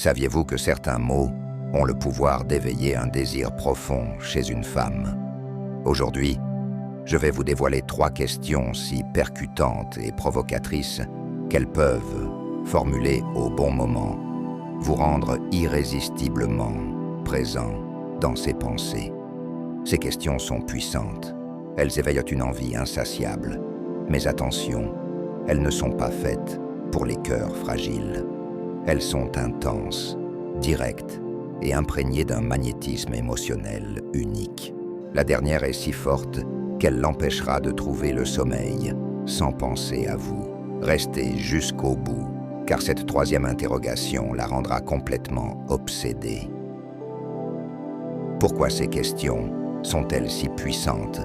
Saviez-vous que certains mots ont le pouvoir d'éveiller un désir profond chez une femme? Aujourd'hui, je vais vous dévoiler 3 questions si percutantes et provocatrices qu'elles peuvent, formulées au bon moment, vous rendre irrésistiblement présent dans ses pensées. Ces questions sont puissantes. Elles éveillent une envie insatiable. Mais attention, elles ne sont pas faites pour les cœurs fragiles. Elles sont intenses, directes et imprégnées d'un magnétisme émotionnel unique. La dernière est si forte qu'elle l'empêchera de trouver le sommeil sans penser à vous. Restez jusqu'au bout, car cette 3e interrogation la rendra complètement obsédée. Pourquoi ces questions sont-elles si puissantes?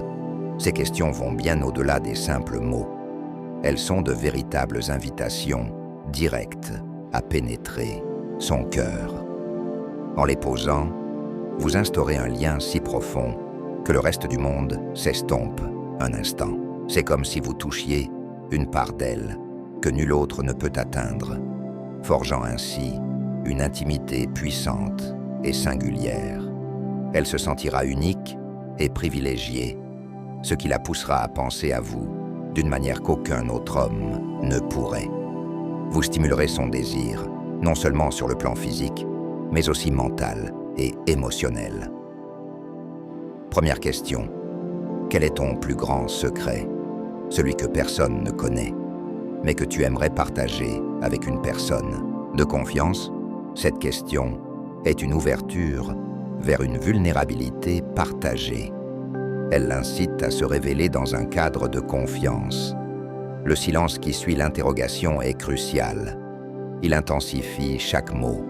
Ces questions vont bien au-delà des simples mots. Elles sont de véritables invitations directes à pénétrer son cœur. En les posant, vous instaurez un lien si profond que le reste du monde s'estompe un instant. C'est comme si vous touchiez une part d'elle que nul autre ne peut atteindre, forgeant ainsi une intimité puissante et singulière. Elle se sentira unique et privilégiée, ce qui la poussera à penser à vous d'une manière qu'aucun autre homme ne pourrait. Vous stimulerez son désir, non seulement sur le plan physique, mais aussi mental et émotionnel. Première question. Quel est ton plus grand secret? Celui que personne ne connaît, mais que tu aimerais partager avec une personne de confiance? Cette question est une ouverture vers une vulnérabilité partagée. Elle l'incite à se révéler dans un cadre de confiance. Le silence qui suit l'interrogation est crucial. Il intensifie chaque mot,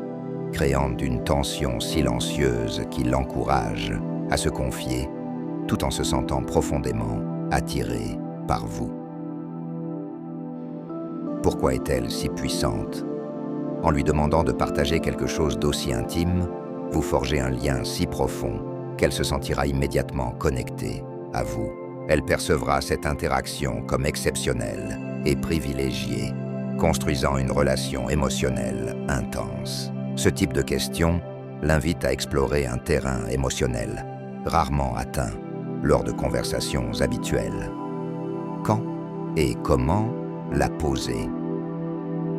créant une tension silencieuse qui l'encourage à se confier, tout en se sentant profondément attiré par vous. Pourquoi est-elle si puissante? En lui demandant de partager quelque chose d'aussi intime, vous forgez un lien si profond qu'elle se sentira immédiatement connectée à vous. Elle percevra cette interaction comme exceptionnelle et privilégiée, construisant une relation émotionnelle intense. Ce type de question l'invite à explorer un terrain émotionnel rarement atteint lors de conversations habituelles. Quand et comment la poser?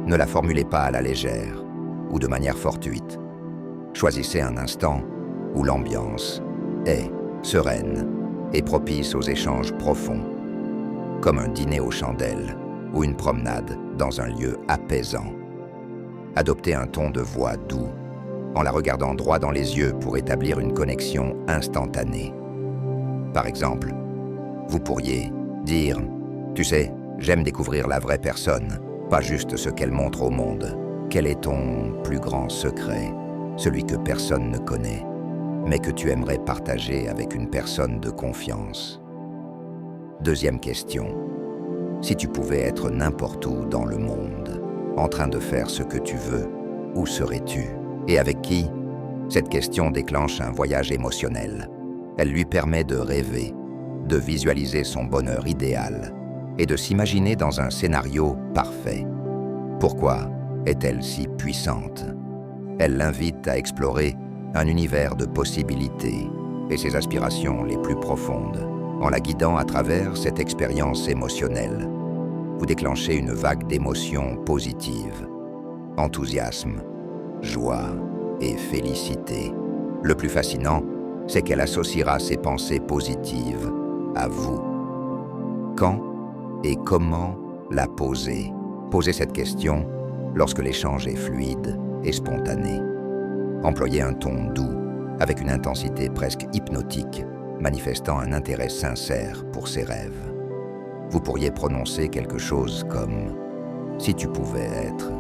Ne la formulez pas à la légère ou de manière fortuite. Choisissez un instant où l'ambiance est sereine et propice aux échanges profonds, comme un dîner aux chandelles ou une promenade dans un lieu apaisant. Adoptez un ton de voix doux, en la regardant droit dans les yeux pour établir une connexion instantanée. Par exemple, vous pourriez dire « Tu sais, j'aime découvrir la vraie personne, pas juste ce qu'elle montre au monde. Quel est ton plus grand secret, celui que personne ne connaît, mais que tu aimerais partager avec une personne de confiance ?» Deuxième question. Si tu pouvais être n'importe où dans le monde, en train de faire ce que tu veux, où serais-tu? Et avec qui? Cette question déclenche un voyage émotionnel. Elle lui permet de rêver, de visualiser son bonheur idéal et de s'imaginer dans un scénario parfait. Pourquoi est-elle si puissante? Elle l'invite à explorer un univers de possibilités et ses aspirations les plus profondes. En la guidant à travers cette expérience émotionnelle, vous déclenchez une vague d'émotions positives, enthousiasme, joie et félicité. Le plus fascinant, c'est qu'elle associera ses pensées positives à vous. Quand et comment la poser? Posez cette question lorsque l'échange est fluide et spontané. Employez un ton doux, avec une intensité presque hypnotique, manifestant un intérêt sincère pour ses rêves. Vous pourriez prononcer quelque chose comme « Si tu pouvais être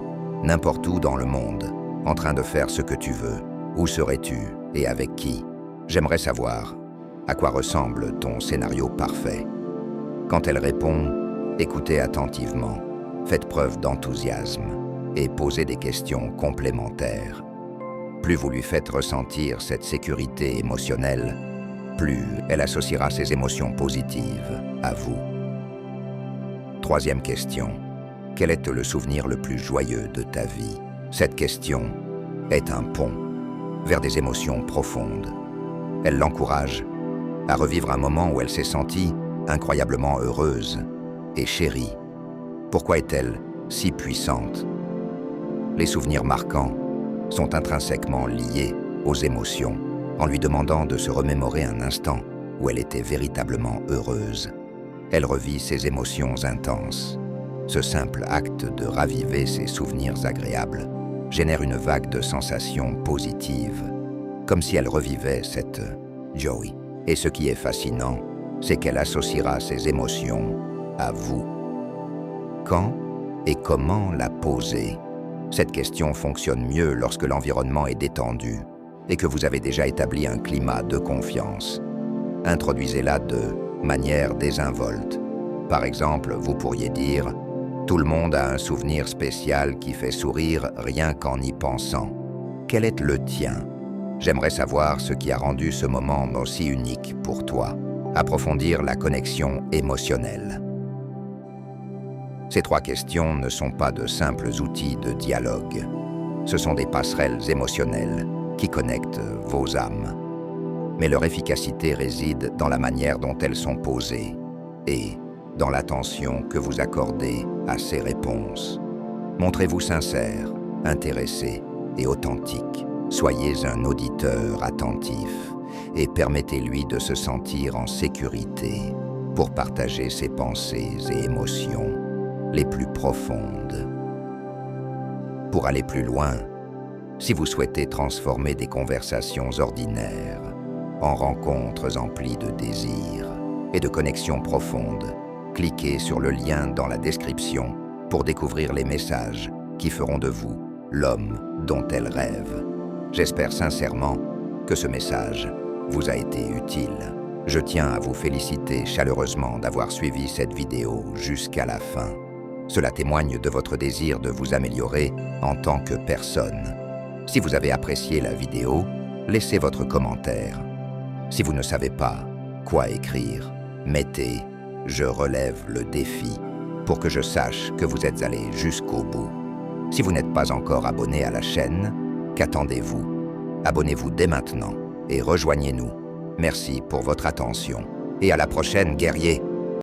n'importe où dans le monde, en train de faire ce que tu veux, où serais-tu et avec qui? J'aimerais savoir à quoi ressemble ton scénario parfait. » Quand elle répond, écoutez attentivement, faites preuve d'enthousiasme et posez des questions complémentaires. Plus vous lui faites ressentir cette sécurité émotionnelle, plus elle associera ses émotions positives à vous. Troisième question. Quel est le souvenir le plus joyeux de ta vie? Cette question est un pont vers des émotions profondes. Elle l'encourage à revivre un moment où elle s'est sentie incroyablement heureuse et chérie. Pourquoi est-elle si puissante? Les souvenirs marquants sont intrinsèquement liés aux émotions, en lui demandant de se remémorer un instant où elle était véritablement heureuse. Elle revit ses émotions intenses. Ce simple acte de raviver ses souvenirs agréables génère une vague de sensations positives, comme si elle revivait cette Joey. Et ce qui est fascinant, c'est qu'elle associera ses émotions à vous. Quand et comment la poser? Cette question fonctionne mieux lorsque l'environnement est détendu et que vous avez déjà établi un climat de confiance. Introduisez-la de manière désinvolte. Par exemple, vous pourriez dire « Tout le monde a un souvenir spécial qui fait sourire rien qu'en y pensant. Quel est le tien? J'aimerais savoir ce qui a rendu ce moment aussi unique pour toi. » Approfondir la connexion émotionnelle. Ces 3 questions ne sont pas de simples outils de dialogue. Ce sont des passerelles émotionnelles qui connectent vos âmes. Mais leur efficacité réside dans la manière dont elles sont posées et dans l'attention que vous accordez à ces réponses. Montrez-vous sincère, intéressé et authentique. Soyez un auditeur attentif et permettez-lui de se sentir en sécurité pour partager ses pensées et émotions les plus profondes. Pour aller plus loin, si vous souhaitez transformer des conversations ordinaires en rencontres emplies de désirs et de connexions profondes, cliquez sur le lien dans la description pour découvrir les messages qui feront de vous l'homme dont elle rêve. J'espère sincèrement que ce message vous a été utile. Je tiens à vous féliciter chaleureusement d'avoir suivi cette vidéo jusqu'à la fin. Cela témoigne de votre désir de vous améliorer en tant que personne. Si vous avez apprécié la vidéo, laissez votre commentaire. Si vous ne savez pas quoi écrire, mettez « Je relève le défi » pour que je sache que vous êtes allé jusqu'au bout. Si vous n'êtes pas encore abonné à la chaîne, qu'attendez-vous? Abonnez-vous dès maintenant et rejoignez-nous. Merci pour votre attention et à la prochaine, guerriers!